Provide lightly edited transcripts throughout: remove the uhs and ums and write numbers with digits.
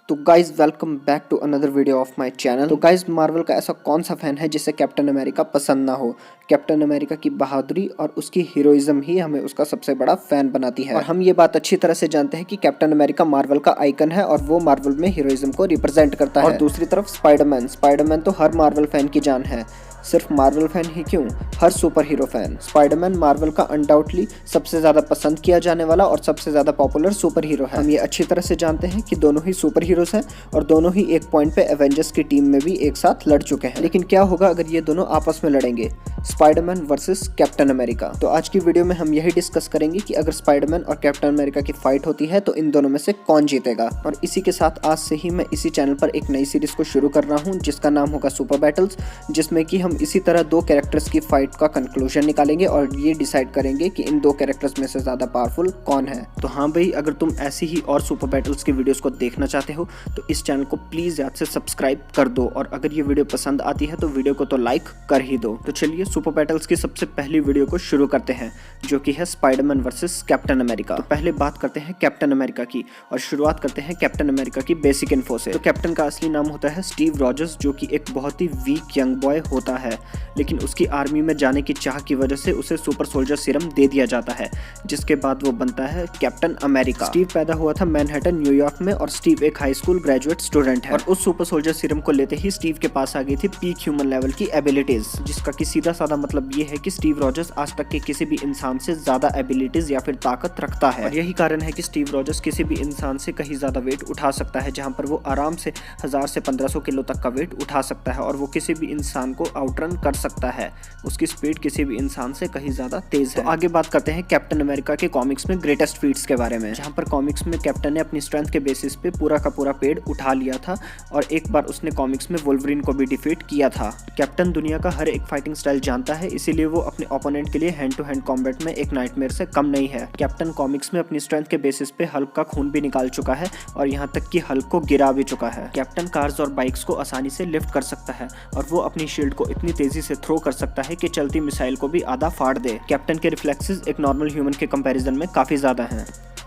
तो guys welcome back to another video of my channel. तो guys Marvel का ऐसा कौन सा फैन है जिसे कैप्टन अमेरिका पसंद ना हो। कैप्टन अमेरिका की बहादुरी और उसकी हीरोइज्म ही हमें उसका सबसे बड़ा फैन बनाती है। और हम ये बात अच्छी तरह से जानते हैं कि कैप्टन अमेरिका मार्वल का आइकन है और वो मार्वल में हीरोइज्म को रिप्रेजेंट करता है। और दूसरी तरफ स्पाइडरमैन तो हर मार्वल फैन की जान है। सिर्फ मार्वल फैन ही क्यों, हर super hero fan. Spiderman Marvel का अनडाउटली सबसे ज्यादा पसंद किया जाने वाला और सबसे ज्यादा पॉपुलर सुपर हीरो है। हम ये अच्छी तरह से जानते हैं कि दोनों ही सुपर हीरोज हैं और दोनों ही एक पॉइंट पे एवेंजर्स की टीम में भी एक साथ लड़ चुके हैं। लेकिन क्या होगा अगर ये दोनों आपस में लड़ेंगे, स्पाइडरमैन वर्सेस कैप्टन अमेरिका। तो आज की वीडियो में हम यही डिस्कस करेंगे कि अगर स्पाइडरमैन और कैप्टन अमेरिका की फाइट होती है तो इन दोनों में से कौन जीतेगा। और इसी के साथ आज से ही मैं इसी चैनल पर एक नई सीरीज को शुरू कर रहा हूँ जिसका नाम होगा सुपर बैटल्स, जिसमें कि हम इसी तरह दो कैरेक्टर्स की फाइट का कंक्लूजन निकालेंगे और ये डिसाइड करेंगे कि इन दो कैरेक्टर्स में से ज्यादा पावरफुल कौन है। तो हाँ भाई, अगर तुम ऐसी ही और सुपर बैटल्स की वीडियोस को देखना चाहते हो तो इस चैनल को प्लीज याद से सब्सक्राइब कर दो और अगर ये वीडियो पसंद आती है तो वीडियो को तो लाइक कर ही दो। तो चलिए सुपर बैटल्स की सबसे पहली वीडियो को शुरू करते हैं, जो कि है स्पाइडरमैन वर्सेस कैप्टन अमेरिका। तो पहले बात करते हैं कैप्टन अमेरिका की और शुरुआत करते हैं कैप्टन अमेरिका की बेसिक इन्फो से। तो कैप्टन का असली नाम होता है स्टीव रॉजर्स, जो कि एक बहुत ही वीक यंग बॉय होता है, लेकिन उसकी आर्मी में जाने की चाह की वजह से उसे सुपर सोल्जर सीरम दे दिया जाता है, जिसके बाद वो बनता है कैप्टन अमेरिका। स्टीव पैदा हुआ था मैनहट्टन न्यूयॉर्क में और स्टीव एक हाई स्कूल ग्रेजुएट स्टूडेंट है। और उस सुपर सोल्जर सीरम को लेते ही स्टीव के पास आ गई थी पीक ह्यूमन लेवल की एबिलिटीज, जिसका कि सीधा साधा मतलब ये है कि स्टीव रॉजर्स आज तक के किसी भी इंसान से ज्यादा एबिलिटीज या फिर ताकत रखता है। और यही कारण है कि स्टीव रॉजर्स किसी भी इंसान से कहीं ज्यादा वेट उठा सकता है, जहां पर वो आराम से 1000 से 1500 किलो तक का वेट उठा सकता है और वो किसी भी इंसान को आउटरन कर सकता है। उसकी स्पीड किसी भी इंसान से कहीं ज्यादा तेज है। तो आगे बात करते हैं कैप्टन अमेरिका के कॉमिक्स में ग्रेटेस्ट फीट्स के बारे में, जहां पर कॉमिक्स में कैप्टन ने अपनी स्ट्रेंथ के बेसिस पे पूरा का पूरा पेड़ उठा लिया था और एक बार उसने कॉमिक्स में वोल्वरिन को भी डिफीट किया था। कैप्टन दुनिया का हर एक फाइटिंग स्टाइल जानता है, इसीलिए वो अपने ओपोनेंट के लिए हैंड टू हैंड कॉम्बैट में एक नाइटमेयर से कम नहीं है। कैप्टन कॉमिक्स में अपनी स्ट्रेंथ के बेसिस पे हल्क का खून भी निकाल चुका है और यहाँ तक कि हल्क को गिरा भी चुका है। कैप्टन कार्स और बाइक्स को आसानी से लिफ्ट कर सकता है और वो अपनी शील्ड को इतनी तेजी से थ्रो कर सकता है कि चलती मिसाइल को भी आधा फाड़ दे। कैप्टन के रिफ्लेक्सेस एक नॉर्मल ह्यूमन के कंपैरिजन में काफी ज्यादा हैं।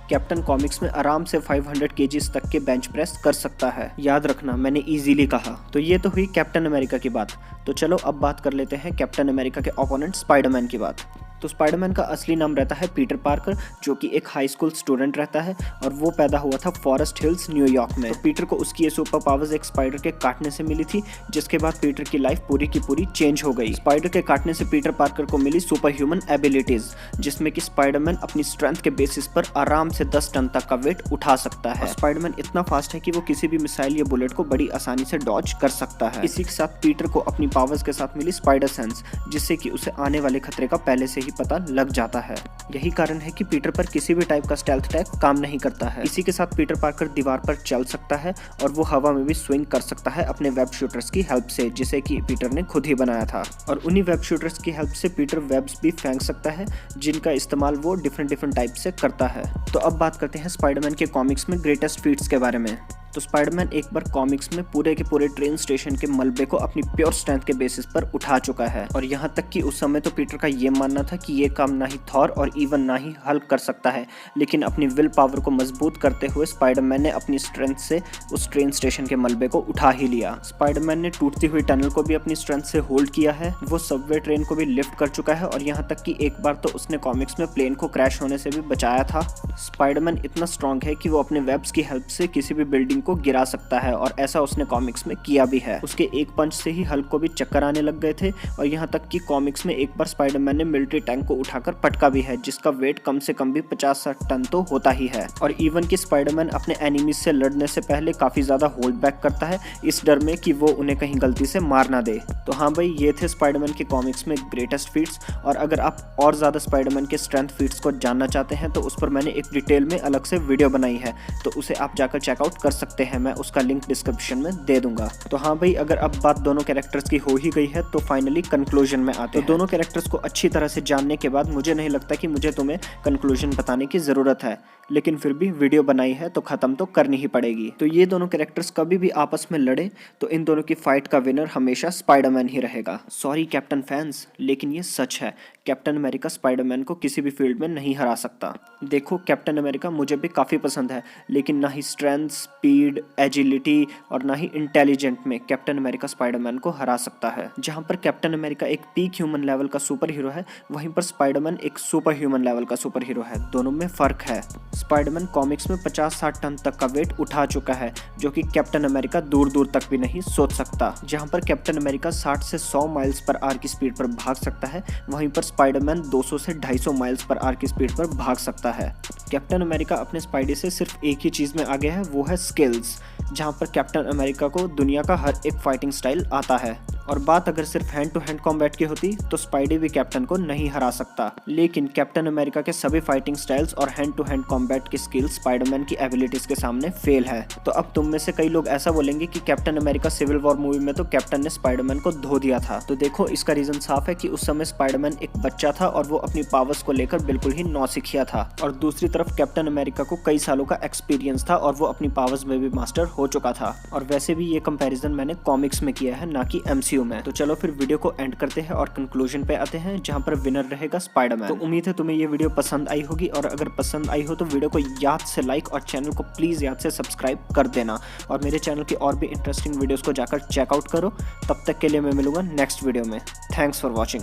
कैप्टन कॉमिक्स में आराम से 500 केजीज तक के बेंच प्रेस कर सकता है। याद रखना, मैंने इजीली कहा। तो ये तो हुई कैप्टन अमेरिका की बात। तो चलो अब बात कर लेते हैं कैप्टन अमेरिका के ओपोनेंट स्पाइडरमैन की बात। तो स्पाइडरमैन का असली नाम रहता है पीटर पार्कर, जो कि एक हाई स्कूल स्टूडेंट रहता है और वो पैदा हुआ था फॉरेस्ट हिल्स न्यूयॉर्क में। तो पीटर को उसकी ये सुपर पावर्स एक स्पाइडर के काटने से मिली थी, जिसके बाद पीटर की लाइफ पूरी की पूरी चेंज हो गई। स्पाइडर के काटने से पीटर पार्कर को मिली सुपर ह्यूमन एबिलिटीज, जिसमें कि स्पाइडरमैन अपनी स्ट्रेंथ के बेसिस पर आराम से 10 टन तक का वेट उठा सकता है। स्पाइडरमैन इतना फास्ट है कि वो किसी भी मिसाइल या बुलेट को बड़ी आसानी से डॉज कर सकता है। इसी के साथ पीटर को अपनी पावर्स के साथ मिली स्पाइडर सेंस, जिससे कि उसे आने वाले खतरे का पहले से ही पता लग जाता है। यही कारण है कि पीटर पर किसी भी टाइप का स्टेल्थ अटैक काम नहीं करता है। इसी के साथ पीटर पार्कर दीवार पर चल सकता है और वो हवा में भी स्विंग कर सकता है अपने वेब शूटर्स की हेल्प से, जिसे कि पीटर ने खुद ही बनाया था। और उन्हीं वेब शूटर्स की हेल्प से पीटर वेब्स भी फेंक सकता है, जिनका इस्तेमाल वो डिफरेंट टाइप से करता है। तो अब बात करते हैं स्पाइडरमैन के कॉमिक्स में ग्रेटेस्ट फीट्स के बारे में। तो स्पाइडरमैन एक बार कॉमिक्स में पूरे के पूरे ट्रेन स्टेशन के मलबे को अपनी प्योर स्ट्रेंथ के बेसिस पर उठा चुका है और यहाँ तक कि उस समय तो पीटर का ये मानना था कि ये काम ना ही थॉर और इवन ना ही हल्क कर सकता है, लेकिन अपनी विल पावर को मजबूत करते हुए स्पाइडरमैन ने अपनी स्ट्रेंथ से उस ट्रेन स्टेशन के मलबे को उठा ही लिया। स्पाइडरमैन ने टूटती हुई टनल को भी अपनी स्ट्रेंथ से होल्ड किया है, वो सबवे ट्रेन को भी लिफ्ट कर चुका है और यहाँ तक कि एक बार तो उसने कॉमिक्स में प्लेन को क्रैश होने से भी बचाया था। स्पाइडरमैन इतना स्ट्रॉन्ग है कि वो अपने वेब्स की हेल्प से किसी भी बिल्डिंग को गिरा सकता है और ऐसा उसने कॉमिक्स में किया भी है। उसके एक पंच से ही हल्क को भी चक्कर आने लग गए थे और यहाँ तक कि कॉमिक्स में एक बार स्पाइडरमैन ने मिलिट्री टैंक को उठाकर पटका भी है, जिसका वेट कम से कम भी 50-60 टन तो होता ही है। और इवन कि स्पाइडरमैन अपने एनिमीज से लड़ने से पहले काफी ज्यादा होल्ड बैक करता है, इस डर में कि वो उन्हें कहीं गलती से मार ना दे। तो हाँ भाई, ये थे स्पाइडरमैन के कॉमिक्स में ग्रेटेस्ट फीट्स। और अगर आप और ज्यादा स्पाइडरमैन के स्ट्रेंथ फीट्स को जानना चाहते हैं तो उस पर मैंने एक डिटेल में अलग से वीडियो बनाई है, तो उसे आप जाकर चेकआउट कर सकते हैं। मैं उसका लिंक डिस्क्रिप्शन में दे दूंगा। तो हाँ भाई, अगर अब बात दोनों कैरेक्टर्स की हो ही गई है तो फाइनली कंक्लूजन में आते हैं। दोनों कैरेक्टर्स को अच्छी तरह से जानने के बाद मुझे नहीं लगता कि मुझे तुम्हें कंक्लूजन बताने की जरूरत है, लेकिन फिर भी वीडियो बनाई है तो खत्म तो करनी ही पड़ेगी। तो ये दोनों कैरेक्टर्स कभी भी आपस में लड़े तो इन दोनों की फाइट का विनर हमेशा स्पाइडरमैन ही रहेगा। सॉरी कैप्टन फैंस, लेकिन ये सच है। कैप्टन अमेरिका स्पाइडरमैन को किसी भी फील्ड में नहीं हरा सकता। देखो कैप्टन अमेरिका मुझे भी काफ़ी पसंद है, लेकिन ना ही स्ट्रेंथ, स्पीड, एजिलिटी और ना ही इंटेलिजेंट में कैप्टन अमेरिका स्पाइडरमैन को हरा सकता है। जहाँ पर कैप्टन अमेरिका एक पीक ह्यूमन लेवल का सुपर हीरो है, वहीं पर स्पाइडरमैन एक सुपर ह्यूमन लेवल का सुपर हीरो है। दोनों में फ़र्क है। स्पाइडरमैन कॉमिक्स में 50-60 टन तक का वेट उठा चुका है, जो कि कैप्टन अमेरिका दूर दूर तक भी नहीं सोच सकता। जहां पर कैप्टन अमेरिका 60 से 100 माइल्स पर आवर की स्पीड पर भाग सकता है, वहीं पर स्पाइडरमैन 200 से 250 माइल्स पर आवर की स्पीड पर भाग सकता है। कैप्टन अमेरिका अपने स्पाइडी से सिर्फ एक ही चीज़ में आगे है, वो है स्किल्स। जहां पर कैप्टन अमेरिका को दुनिया का हर एक फाइटिंग स्टाइल आता है। और बात अगर सिर्फ हैंड टू हैंड कॉम्बैट की होती तो स्पाइडी भी कैप्टन को नहीं हरा सकता, लेकिन कैप्टन अमेरिका के सभी फाइटिंग स्टाइल्स और हैंड टू हैंड कॉम्बैट की स्किल्स स्पाइडरमैन की एबिलिटीज के सामने फेल है। तो अब तुम में से कई लोग ऐसा बोलेंगे कि captain America civil war movie में तो कैप्टन ने स्पाइडरमैन को धो दिया था। तो देखो इसका रीजन साफ है कि उस समय स्पाइडरमैन एक बच्चा था और वो अपनी पावर्स को लेकर बिल्कुल ही नौसिखिया था, और दूसरी तरफ कैप्टन अमेरिका को कई सालों का एक्सपीरियंस था और वो अपनी पावर्स में भी मास्टर हो चुका था। और वैसे भी ये कंपैरिजन मैंने कॉमिक्स में किया है, ना कि MCU में। तो चलो फिर वीडियो को एंड करते हैं और कंक्लूजन पे आते हैं, जहां पर विनर रहेगा स्पाइडरमैन। तो उम्मीद है तुम्हें ये वीडियो पसंद आई होगी, और अगर पसंद आई हो तो वीडियो को याद से लाइक और चैनल को प्लीज याद से सब्सक्राइब कर देना, और मेरे चैनल की और भी इंटरेस्टिंग वीडियोस को जाकर चेकआउट करो। तब तक के लिए मैं मिलूंगा नेक्स्ट वीडियो में। Thanks for watching.